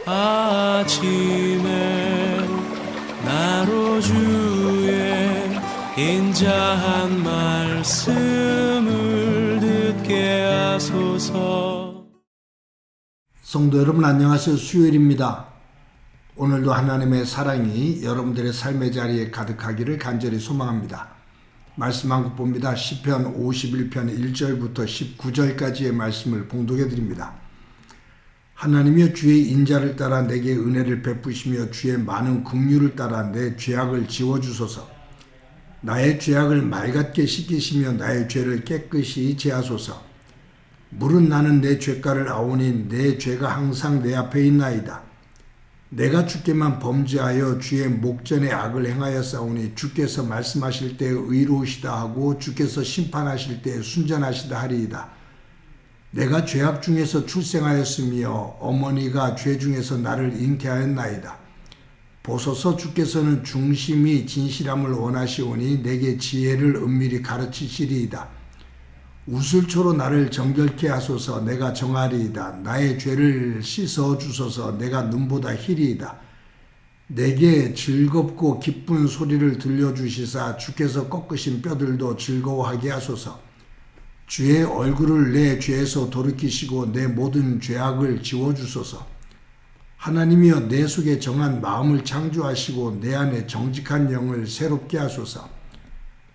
아침에 나로 주의 인자한 말씀을 듣게 하소서. 성도 여러분 안녕하세요. 수요일입니다. 오늘도 하나님의 사랑이 여러분들의 삶의 자리에 가득하기를 간절히 소망합니다. 말씀 한 국 봅니다. 시편 51편 1절부터 19절까지의 말씀을 봉독해 드립니다. 하나님이여 주의 인자를 따라 내게 은혜를 베푸시며 주의 많은 긍휼을 따라 내 죄악을 지워주소서. 나의 죄악을 맑게 씻기시며 나의 죄를 깨끗이 제하소서. 물은 나는 내 죄가를 아오니 내 죄가 항상 내 앞에 있나이다. 내가 주께만 범죄하여 주의 목전에 악을 행하였사오니 주께서 말씀하실 때 의로우시다 하고 주께서 심판하실 때 순전하시다 하리이다. 내가 죄악 중에서 출생하였으며 어머니가 죄 중에서 나를 잉태하였나이다. 보소서 주께서는 중심이 진실함을 원하시오니 내게 지혜를 은밀히 가르치시리이다. 우슬초로 나를 정결케 하소서. 내가 정하리이다. 나의 죄를 씻어 주소서. 내가 눈보다 희리이다. 내게 즐겁고 기쁜 소리를 들려주시사 주께서 꺾으신 뼈들도 즐거워하게 하소서. 주의 얼굴을 내 죄에서 돌이키시고 내 모든 죄악을 지워주소서. 하나님이여 내 속에 정한 마음을 창조하시고 내 안에 정직한 영을 새롭게 하소서.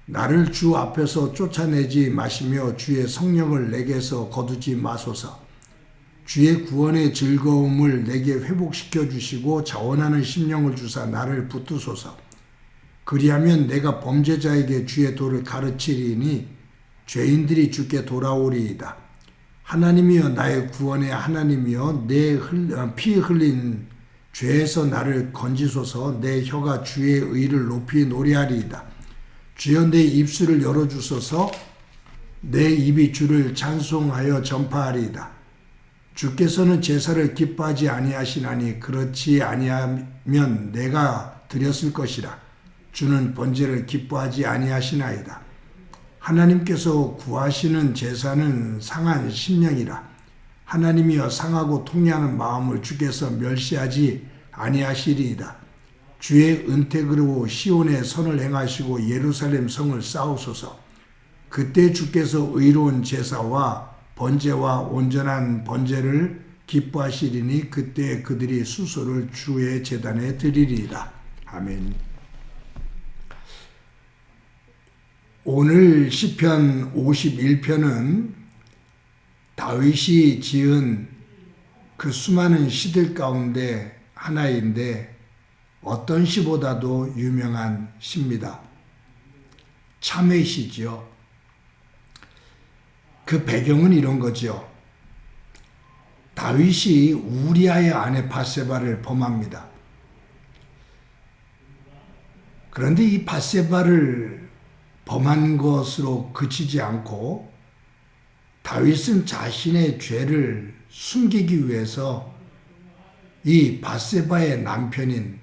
나를 주 앞에서 쫓아내지 마시며 주의 성령을 내게서 거두지 마소서. 주의 구원의 즐거움을 내게 회복시켜 주시고 자원하는 심령을 주사 나를 붙드소서. 그리하면 내가 범죄자에게 주의 도를 가르치리니 죄인들이 주께 돌아오리이다. 하나님이여 나의 구원의 하나님이여 내 피 흘린 죄에서 나를 건지소서. 내 혀가 주의 의를 높이 노래하리이다. 주여 내 입술을 열어주소서. 내 입이 주를 찬송하여 전파하리이다. 주께서는 제사를 기뻐하지 아니하시나니 그렇지 아니하면 내가 드렸을 것이라. 주는 번제를 기뻐하지 아니하시나이다. 하나님께서 구하시는 제사는 상한 심령이라. 하나님이여 상하고 통회하는 마음을 주께서 멸시하지 아니하시리이다. 주의 은택으로 시온의 선을 행하시고 예루살렘 성을 쌓으소서. 그때 주께서 의로운 제사와 번제와 온전한 번제를 기뻐하시리니 그때 그들이 수소를 주의 제단에 드리리이다. 아멘. 오늘 시편 51편은 다윗이 지은 그 수많은 시들 가운데 하나인데 어떤 시보다도 유명한 시입니다. 참회시죠. 그 배경은 이런 거죠. 다윗이 우리아의 아내 밧세바를 범합니다. 그런데 이 밧세바를 범한 것으로 그치지 않고 다윗은 자신의 죄를 숨기기 위해서 이 밧세바의 남편인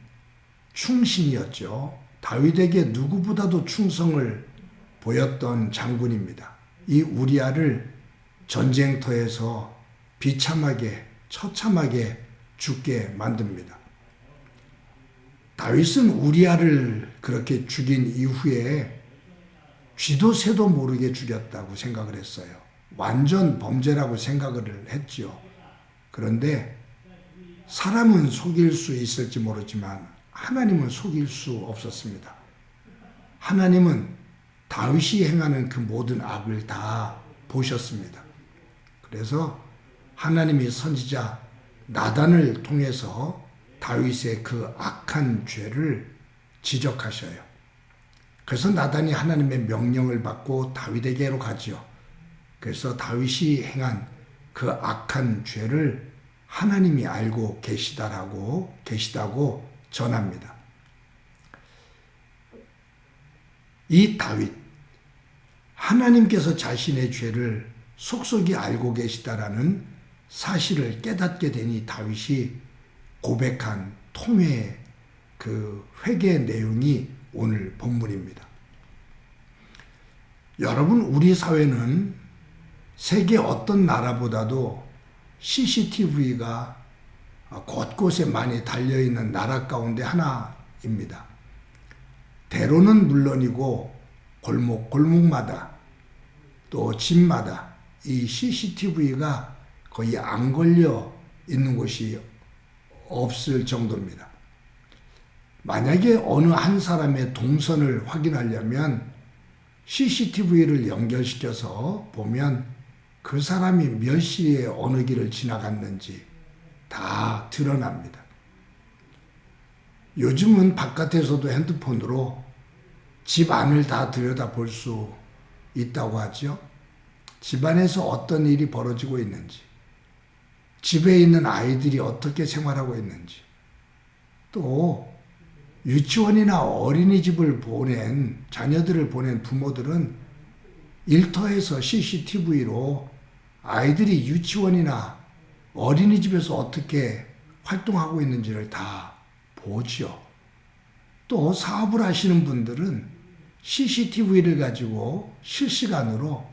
충신이었죠. 다윗에게 누구보다도 충성을 보였던 장군입니다. 이 우리아를 전쟁터에서 비참하게 처참하게 죽게 만듭니다. 다윗은 우리아를 그렇게 죽인 이후에 쥐도 새도 모르게 죽였다고 생각을 했어요. 완전 범죄라고 생각을 했죠. 그런데 사람은 속일 수 있을지 모르지만 하나님은 속일 수 없었습니다. 하나님은 다윗이 행하는 그 모든 악을 다 보셨습니다. 그래서 하나님이 선지자 나단을 통해서 다윗의 그 악한 죄를 지적하셔요. 그래서 나단이 하나님의 명령을 받고 다윗에게로 가죠. 그래서 다윗이 행한 그 악한 죄를 하나님이 알고 계시다고 전합니다. 이 다윗, 하나님께서 자신의 죄를 속속이 알고 계시다라는 사실을 깨닫게 되니 다윗이 고백한 통회의 그 회개의 내용이 오늘 본문입니다. 여러분, 우리 사회는 세계 어떤 나라보다도 CCTV가 곳곳에 많이 달려있는 나라 가운데 하나입니다. 대로는 물론이고 골목마다 또 집마다 이 CCTV가 거의 안 걸려 있는 곳이 없을 정도입니다. 만약에 어느 한 사람의 동선을 확인하려면 CCTV를 연결시켜서 보면 그 사람이 몇 시에 어느 길을 지나갔는지 다 드러납니다. 요즘은 바깥에서도 핸드폰으로 집 안을 다 들여다볼 수 있다고 하죠. 집안에서 어떤 일이 벌어지고 있는지, 집에 있는 아이들이 어떻게 생활하고 있는지, 또 유치원이나 어린이집을 보낸 자녀들을 보낸 부모들은 일터에서 CCTV로 아이들이 유치원이나 어린이집에서 어떻게 활동하고 있는지를 다 보죠. 또 사업을 하시는 분들은 CCTV를 가지고 실시간으로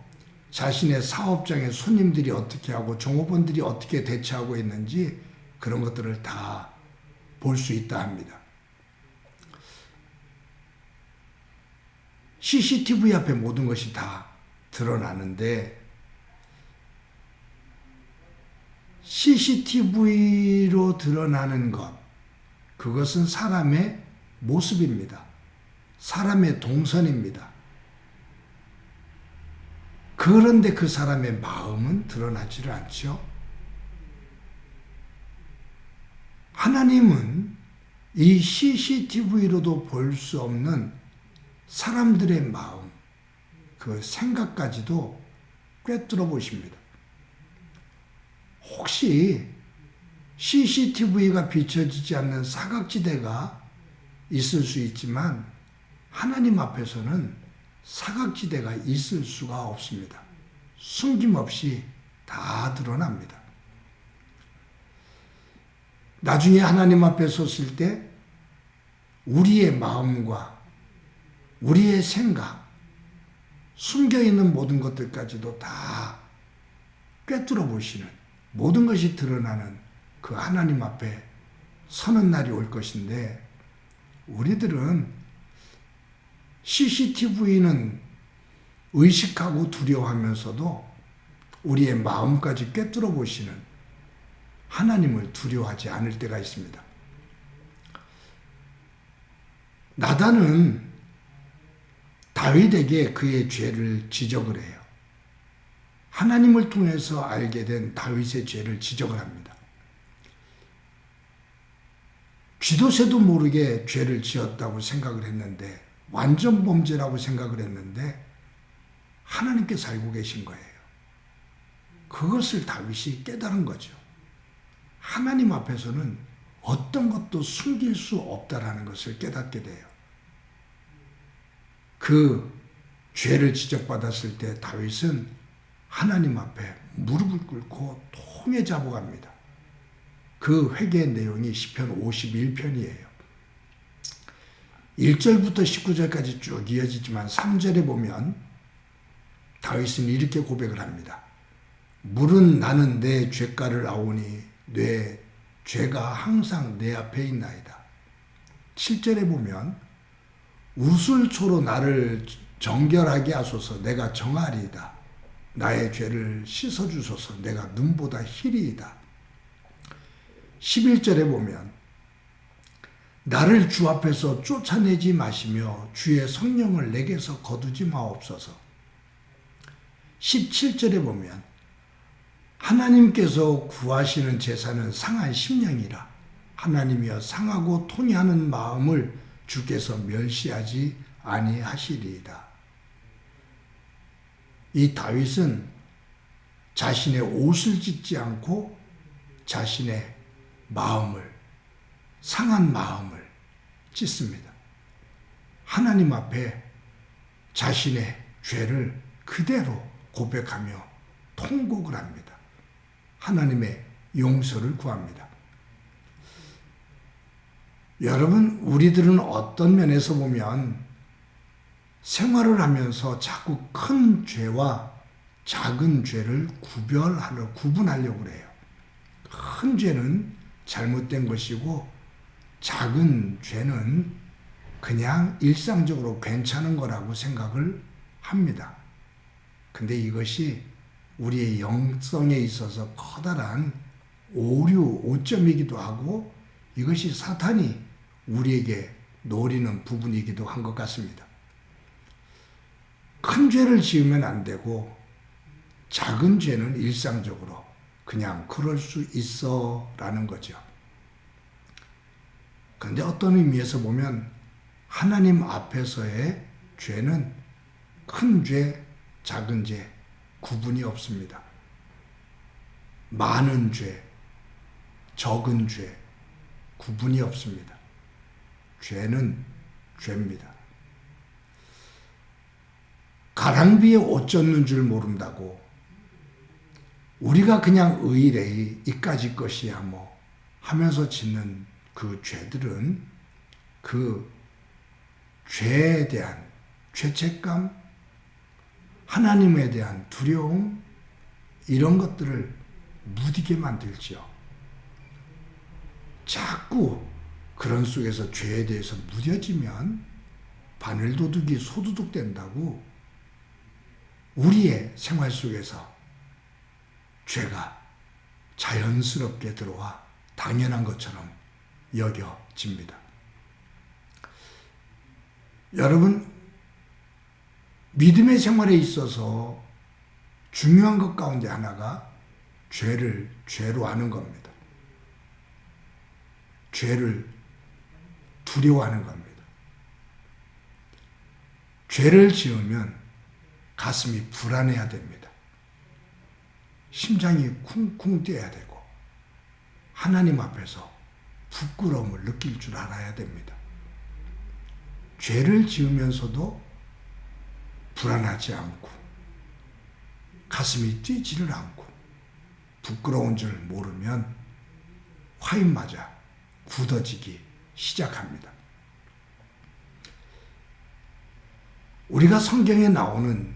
자신의 사업장의 손님들이 어떻게 하고 종업원들이 어떻게 대처하고 있는지 그런 것들을 다 볼 수 있다 합니다. CCTV 앞에 모든 것이 다 드러나는데 CCTV로 드러나는 것, 그것은 사람의 모습입니다. 사람의 동선입니다. 그런데 그 사람의 마음은 드러나지를 않죠. 하나님은 이 CCTV로도 볼 수 없는 사람들의 마음, 그 생각까지도 꿰뚫어 보십니다. 혹시 CCTV가 비춰지지 않는 사각지대가 있을 수 있지만 하나님 앞에서는 사각지대가 있을 수가 없습니다. 숨김없이 다 드러납니다. 나중에 하나님 앞에 섰을 때 우리의 마음과 우리의 생각, 숨겨있는 모든 것들까지도 다 꿰뚫어 보시는, 모든 것이 드러나는 그 하나님 앞에 서는 날이 올 것인데, 우리들은 CCTV는 의식하고 두려워하면서도 우리의 마음까지 꿰뚫어 보시는 하나님을 두려워하지 않을 때가 있습니다. 나단은 다윗에게 그의 죄를 지적을 해요. 하나님을 통해서 알게 된 다윗의 죄를 지적을 합니다. 쥐도 새도 모르게 죄를 지었다고 생각을 했는데, 완전 범죄라고 생각을 했는데 하나님께서 알고 계신 거예요. 그것을 다윗이 깨달은 거죠. 하나님 앞에서는 어떤 것도 숨길 수 없다라는 것을 깨닫게 돼요. 그 죄를 지적받았을 때 다윗은 하나님 앞에 무릎을 꿇고 통에 잡아갑니다. 그 회개의 내용이 시편 51편이에요. 1절부터 19절까지 쭉 이어지지만 3절에 보면 다윗은 이렇게 고백을 합니다. 물은 나는 내 죄가를 아오니 내 죄가 항상 내 앞에 있나이다. 7절에 보면 우슬초로 나를 정결하게 하소서 내가 정하리이다. 나의 죄를 씻어주소서 내가 눈보다 희리이다. 11절에 보면 나를 주 앞에서 쫓아내지 마시며 주의 성령을 내게서 거두지 마옵소서. 17절에 보면 하나님께서 구하시는 제사는 상한 심령이라 하나님이여 상하고 통해하는 마음을 주께서 멸시하지 아니하시리이다. 이 다윗은 자신의 옷을 찢지 않고 자신의 마음을, 상한 마음을 찢습니다. 하나님 앞에 자신의 죄를 그대로 고백하며 통곡을 합니다. 하나님의 용서를 구합니다. 여러분, 우리들은 어떤 면에서 보면 생활을 하면서 자꾸 큰 죄와 작은 죄를 구분하려고 해요. 큰 죄는 잘못된 것이고 작은 죄는 그냥 일상적으로 괜찮은 거라고 생각을 합니다. 근데 이것이 우리의 영성에 있어서 커다란 오점이기도 하고 이것이 사탄이 우리에게 노리는 부분이기도 한 것 같습니다. 큰 죄를 지으면 안 되고 작은 죄는 일상적으로 그냥 그럴 수 있어 라는 거죠. 그런데 어떤 의미에서 보면 하나님 앞에서의 죄는 큰 죄, 작은 죄 구분이 없습니다. 많은 죄, 적은 죄 구분이 없습니다. 죄는 죄입니다. 가랑비에 옷 젖는 줄 모른다고 우리가 그냥 의뢰이 이까짓 것이야 뭐 하면서 짓는 그 죄들은 그 죄에 대한 죄책감, 하나님에 대한 두려움 이런 것들을 무디게 만들지요. 자꾸 그런 속에서 죄에 대해서 무뎌지면 바늘도둑이 소도둑 된다고 우리의 생활 속에서 죄가 자연스럽게 들어와 당연한 것처럼 여겨집니다. 여러분, 믿음의 생활에 있어서 중요한 것 가운데 하나가 죄를 죄로 하는 겁니다. 죄를 두려워하는 겁니다. 죄를 지으면 가슴이 불안해야 됩니다. 심장이 쿵쿵 뛰어야 되고 하나님 앞에서 부끄러움을 느낄 줄 알아야 됩니다. 죄를 지으면서도 불안하지 않고 가슴이 뛰지를 않고 부끄러운 줄 모르면 화인 맞아 굳어지기 시작합니다. 우리가 성경에 나오는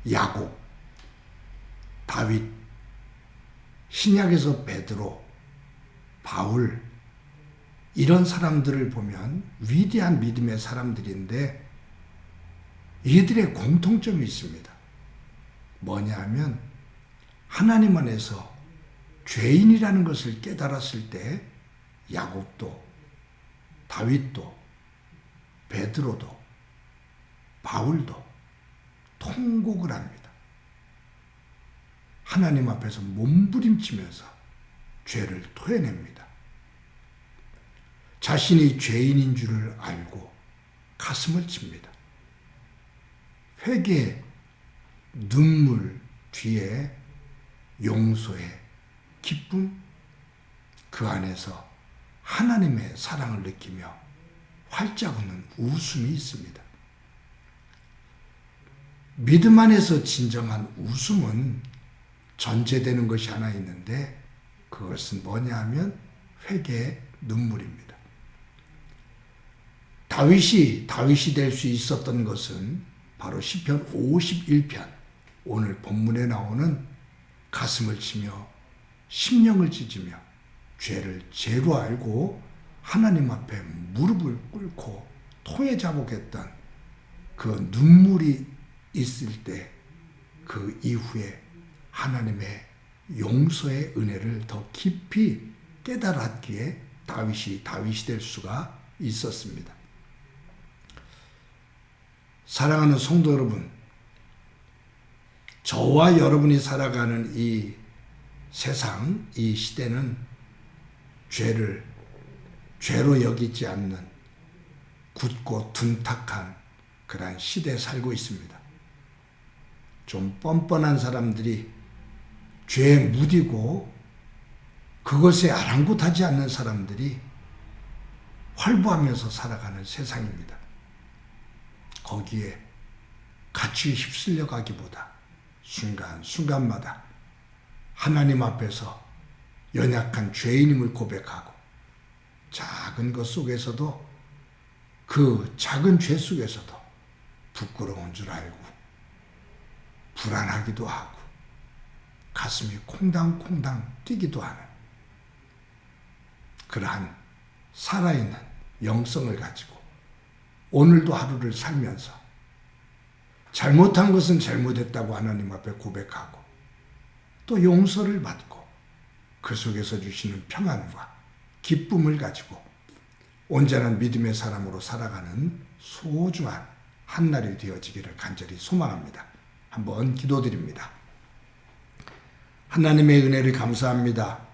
야곱, 다윗, 신약에서 베드로, 바울 이런 사람들을 보면 위대한 믿음의 사람들인데 이들의 공통점이 있습니다. 뭐냐 하면 하나님 안에서 죄인이라는 것을 깨달았을 때 야곱도 다윗도 베드로도 바울도 통곡을 합니다. 하나님 앞에서 몸부림치면서 죄를 토해냅니다. 자신이 죄인인 줄을 알고 가슴을 칩니다. 회개, 눈물 뒤에 용서의 기쁨, 그 안에서 하나님의 사랑을 느끼며 활짝 웃는 웃음이 있습니다. 믿음 안에서 진정한 웃음은 전제되는 것이 하나 있는데 그것은 뭐냐 하면 회개의 눈물입니다. 다윗이 될 수 있었던 것은 바로 시편 51편 오늘 본문에 나오는 가슴을 치며 심령을 찢으며 죄를 죄로 알고 하나님 앞에 무릎을 꿇고 토해 자복했던 그 눈물이 있을 때 그 이후에 하나님의 용서의 은혜를 더 깊이 깨달았기에 다윗이 될 수가 있었습니다. 사랑하는 성도 여러분, 저와 여러분이 살아가는 이 세상, 이 시대는 죄를 죄로 여기지 않는 굳고 둔탁한 그러한 시대에 살고 있습니다. 좀 뻔뻔한 사람들이 죄에 무디고 그것에 아랑곳하지 않는 사람들이 활보하면서 살아가는 세상입니다. 거기에 같이 휩쓸려 가기보다 순간순간마다 하나님 앞에서 연약한 죄인임을 고백하고 작은 것 속에서도 그 작은 죄 속에서도 부끄러운 줄 알고 불안하기도 하고 가슴이 콩당콩당 뛰기도 하는 그러한 살아있는 영성을 가지고 오늘도 하루를 살면서 잘못한 것은 잘못했다고 하나님 앞에 고백하고 또 용서를 받고 그 속에서 주시는 평안과 기쁨을 가지고 온전한 믿음의 사람으로 살아가는 소중한 한날이 되어지기를 간절히 소망합니다. 한번 기도드립니다. 하나님의 은혜를 감사합니다.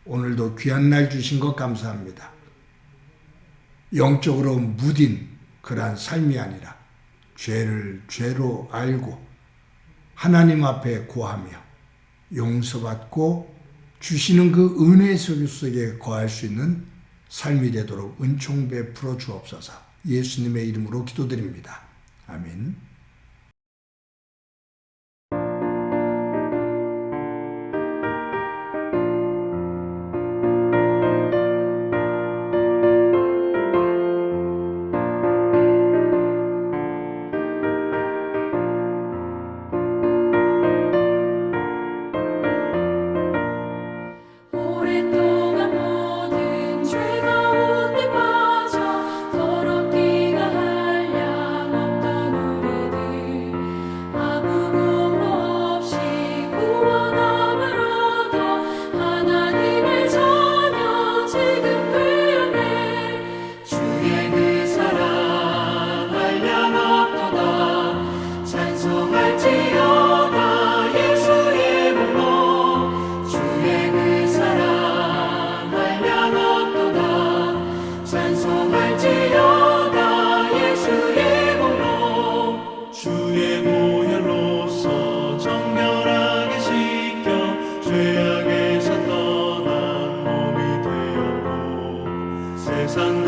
오늘도 귀한 날 주신 것 감사합니다. 영적으로 무딘 그러한 삶이 아니라 죄를 죄로 알고 하나님 앞에 구하며 용서받고 주시는 그 은혜 속에 거할 수 있는 삶이 되도록 은총 베풀어 주옵소서. 예수님의 이름으로 기도드립니다. 아멘. 오랫동안 모든 죄 가운데 빠져 더럽기가 한량없던 우리들 아무 공로 없이 구원함을 얻어 하나님의 자녀 지금 되었네. 주의 그 사랑 한량없도다. 찬송할지어다 예수의 목록. 주의 그 사랑 한량없도다. 찬송할지어다 예수의 목록. 주의 보혈로서 정결하게 씻겨 죄악에서 떠난 몸이 되었고 세상